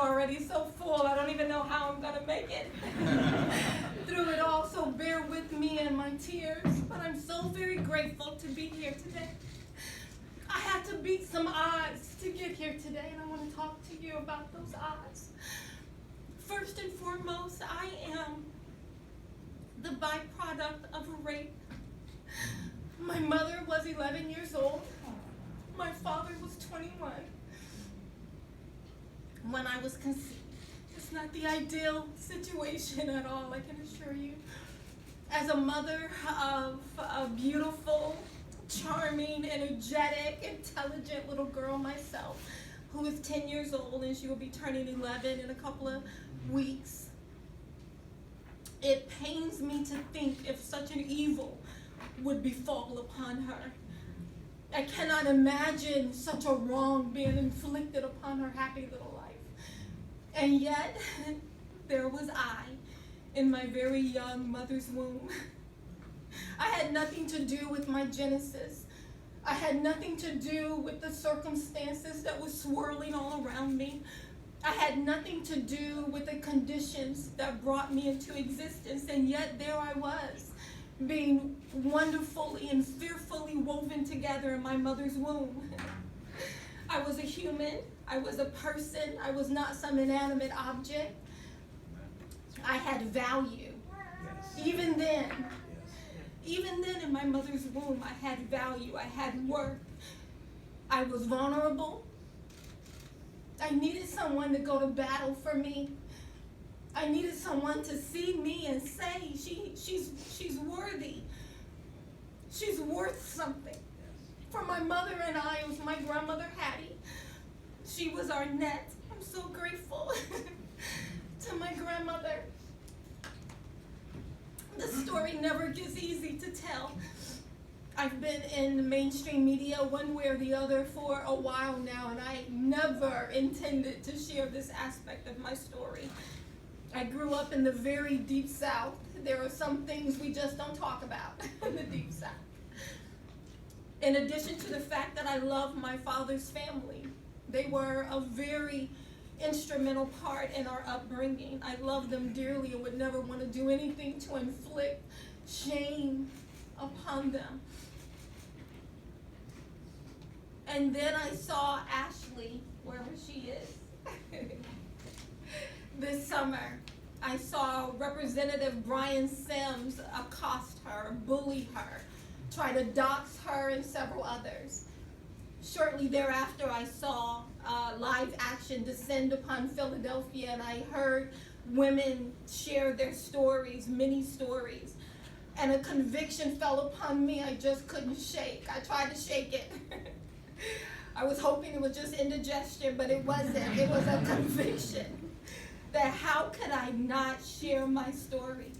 already so full. I don't even know how I'm going to make it through it all. So bear with me and my tears. But I'm so very grateful to be here today. I had to beat some odds to get here today, and I want to talk to you about those odds. First and foremost, I am the byproduct of a rape. My mother was 11 years old. My father was 21 when I was conceived. It's not the ideal situation at all, I can assure you. As a mother of a beautiful, charming, energetic, intelligent little girl myself, who is 10 years old, and she will be turning 11 in a couple of weeks. It pains me to think if such an evil would befall upon her. I cannot imagine such a wrong being inflicted upon her happy little life. And yet, there was I in my very young mother's womb. I had nothing to do with my genesis. I had nothing to do with the circumstances that were swirling all around me. I had nothing to do with the conditions that brought me into existence, and yet there I was, being wonderfully and fearfully woven together in my mother's womb. I was a human, I was a person, I was not some inanimate object. I had value. Even then in my mother's womb, I had value, I had worth. I was vulnerable. I needed someone to go to battle for me. I needed someone to see me and say, she's worthy. She's worth something. For my mother and I, it was my grandmother Hattie. She was our net. I'm so grateful to my grandmother. The story never gets easy to tell. I've been in the mainstream media one way or the other for a while now, and I never intended to share this aspect of my story. I grew up in the very deep South. There are some things we just don't talk about in the deep South. In addition to the fact that I love my father's family, they were a very instrumental part in our upbringing. I love them dearly and would never want to do anything to inflict shame upon them. And then I saw Ashley, wherever she is, this summer. I saw Representative Brian Sims accost her, bully her, try to dox her and several others. Shortly thereafter, I saw live action descend upon Philadelphia, and I heard women share their stories, many stories. And a conviction fell upon me I just couldn't shake. I tried to shake it. I was hoping it was just indigestion, but it wasn't. It was a conviction that how could I not share my story?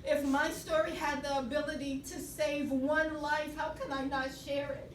If my story had the ability to save one life, how can I not share it?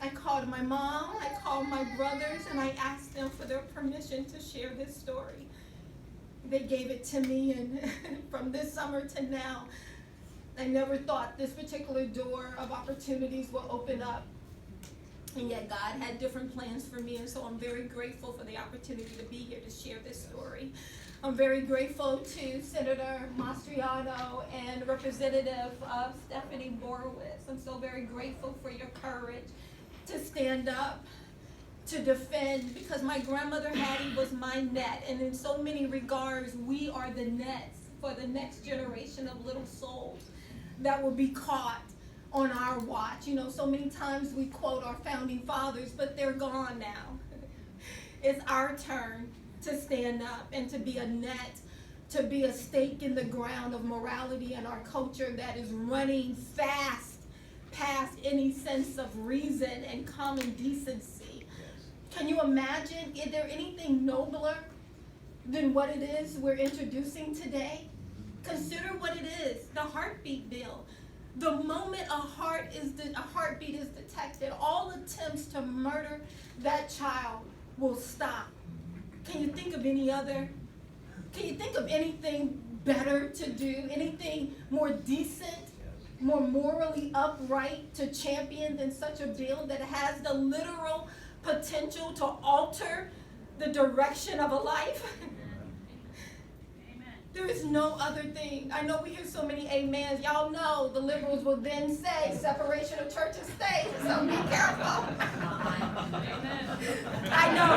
I called my mom, I called my brothers, and I asked them for their permission to share this story. They gave it to me, and from this summer to now, I never thought this particular door of opportunities will open up. And yet God had different plans for me, and so I'm very grateful for the opportunity to be here to share this story. I'm very grateful to Senator Mastriano and Representative Stephanie Borowitz. I'm so very grateful for your courage to stand up, to defend, because my grandmother Hattie was my net, and in so many regards, we are the nets for the next generation of little souls that will be caught on our watch. You know, so many times we quote our founding fathers, but they're gone now. It's our turn to stand up and to be a net, to be a stake in the ground of morality in our culture that is running fast past any sense of reason and common decency. Can you imagine, is there anything nobler than what it is we're introducing today? Consider what it is, the heartbeat bill. The moment a heartbeat is detected, all attempts to murder that child will stop. Can you think of any other? Can you think of anything better to do? Anything more decent, more morally upright to champion than such a bill that has the literal potential to alter the direction of a life. There is no other thing. I know we hear so many amens. Y'all know the liberals will then say separation of church and state, so be careful. I know,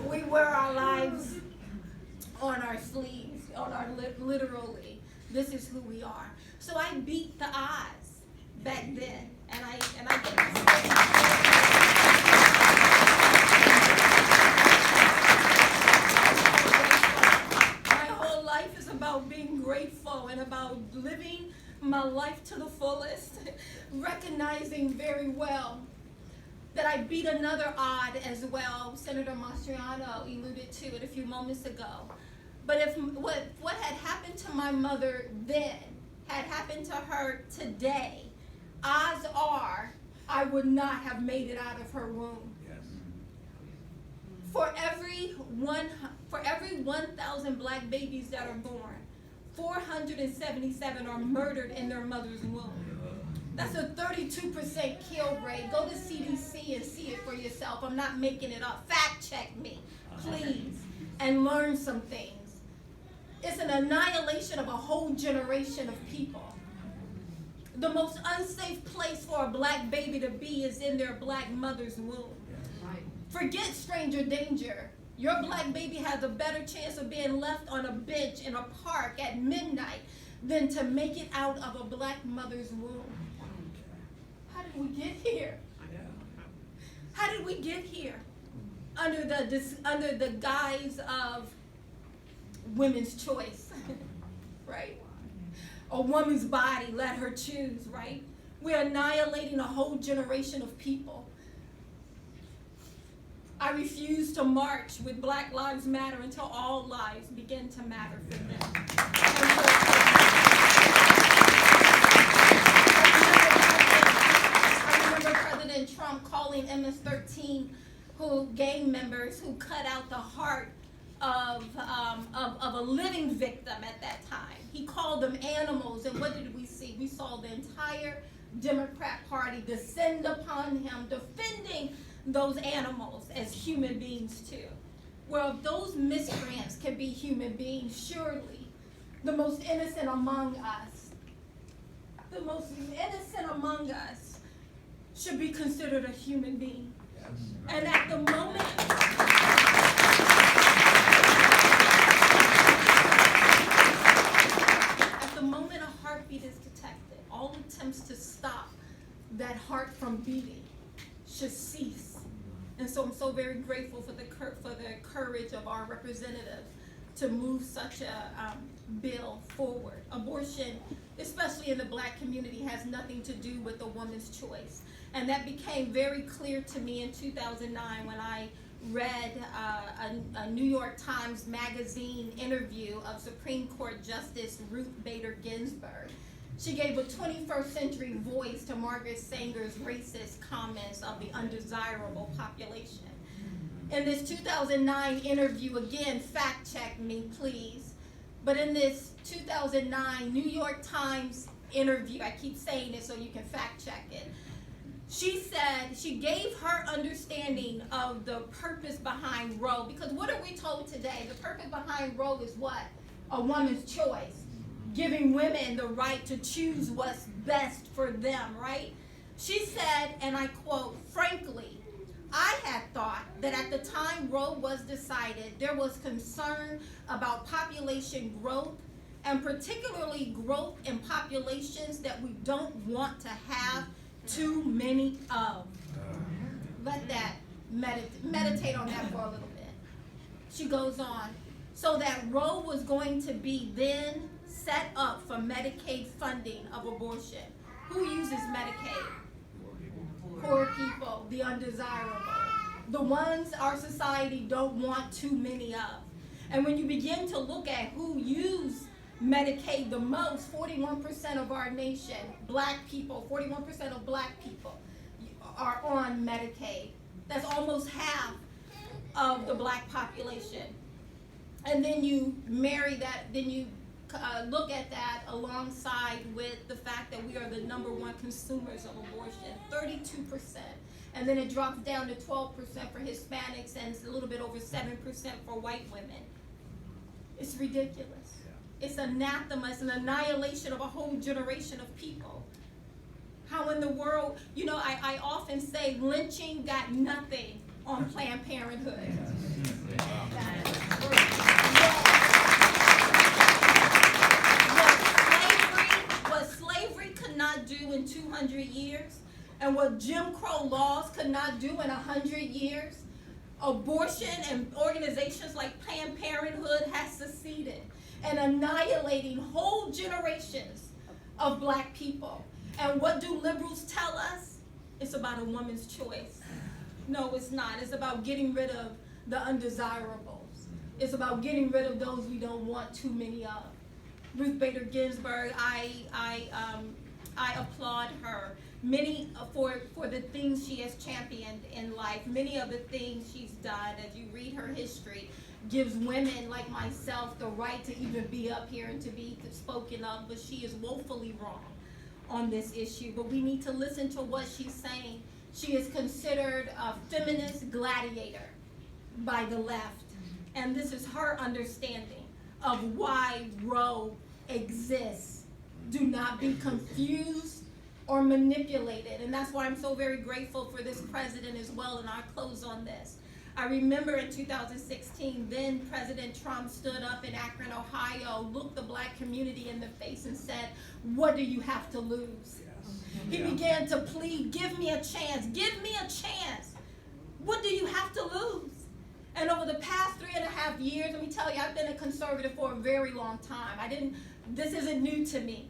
right? We wear our lives on our sleeves, on our literally. This is who we are. So I beat the odds back then, and I get this. About being grateful and about living my life to the fullest, recognizing very well that I beat another odd as well. Senator Mastriano alluded to it a few moments ago. But if what had happened to my mother then had happened to her today, odds are I would not have made it out of her womb. For every 1,000 black babies that are born, 477 are murdered in their mother's womb. That's a 32% kill rate. Go to CDC and see it for yourself. I'm not making it up. Fact check me, please, and learn some things. It's an annihilation of a whole generation of people. The most unsafe place for a black baby to be is in their black mother's womb. Forget stranger danger. Your black baby has a better chance of being left on a bench in a park at midnight than to make it out of a black mother's womb. How did we get here? How did we get here? Under the guise of women's choice, right? A woman's body, let her choose, right? We're annihilating a whole generation of people. I refuse to march with Black Lives Matter until all lives begin to matter for them. I remember President Trump calling MS-13 gang members who cut out the heart of a living victim at that time. He called them animals, and what did we see? We saw the entire Democrat Party descend upon him, defending those animals as human beings too. Well, if those miscreants can be human beings, surely the most innocent among us should be considered a human being. Yes. And at the moment a heartbeat is detected, all attempts to stop that heart from beating should cease. And so I'm so very grateful for the courage of our representatives to move such a bill forward. Abortion, especially in the black community, has nothing to do with a woman's choice. And that became very clear to me in 2009 when I read a New York Times Magazine interview of Supreme Court Justice Ruth Bader Ginsburg. She gave a 21st century voice to Margaret Sanger's racist comments of the undesirable population. In this 2009 interview, again, fact check me, please, but in this 2009 New York Times interview, I keep saying it so you can fact check it, she said she gave her understanding of the purpose behind Roe, because what are we told today? The purpose behind Roe is what? A woman's choice. Giving women the right to choose what's best for them, right? She said, and I quote, "Frankly, I had thought that at the time Roe was decided, there was concern about population growth, and particularly growth in populations that we don't want to have too many of." Let that meditate on that for a little bit. She goes on, so that Roe was going to be then set up for Medicaid funding of abortion. Who uses Medicaid? Poor people, the undesirable, the ones our society don't want too many of. And when you begin to look at who use Medicaid the most, 41% of our nation, black people, 41% of black people are on Medicaid. That's almost half of the black population. And then you marry that, then you look at that alongside with the fact that we are the #1 consumers of abortion, 32%. and then it drops down to 12% for Hispanics, and it's a little bit over 7% for white women. It's ridiculous. It's anathema. It's an annihilation of a whole generation of people. How in the world, you know, I often say lynching got nothing on Planned Parenthood. What slavery could not do in 200 years, and what Jim Crow laws could not do in 100 years, abortion and organizations like Planned Parenthood has succeeded in annihilating whole generations of black people. And what do liberals tell us? It's about a woman's choice. No, it's not. It's about getting rid of the undesirables. It's about getting rid of those we don't want too many of. Ruth Bader Ginsburg, I applaud her. Many for the things she has championed in life. Many of the things she's done, as you read her history, gives women like myself the right to even be up here and to be spoken of. But she is woefully wrong on this issue. But we need to listen to what she's saying. She is considered a feminist gladiator by the left, and this is her understanding of why Roe exists. Do not be confused or manipulated, and that's why I'm so very grateful for this president as well, and I'll close on this. I remember in 2016, then President Trump stood up in Akron, Ohio, looked the black community in the face and said, "What do you have to lose?" He began to plead, "Give me a chance, give me a chance. What do you have to lose?" And over the past 3.5 years, let me tell you, I've been a conservative for a very long time. This isn't new to me.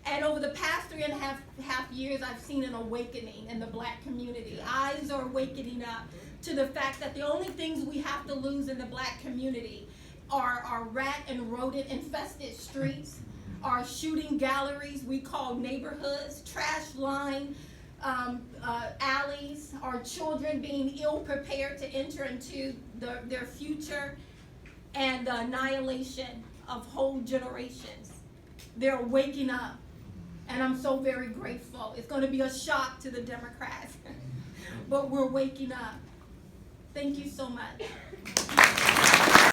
And over the past 3.5 years, I've seen an awakening in the black community. Eyes are awakening up to the fact that the only things we have to lose in the black community are our rat and rodent infested streets, our shooting galleries we call neighborhoods, trash line alleys, our children being ill prepared to enter into their future, and the annihilation of whole generations. They're waking up, and I'm so very grateful. It's going to be a shock to the Democrats, but we're waking up. Thank you so much.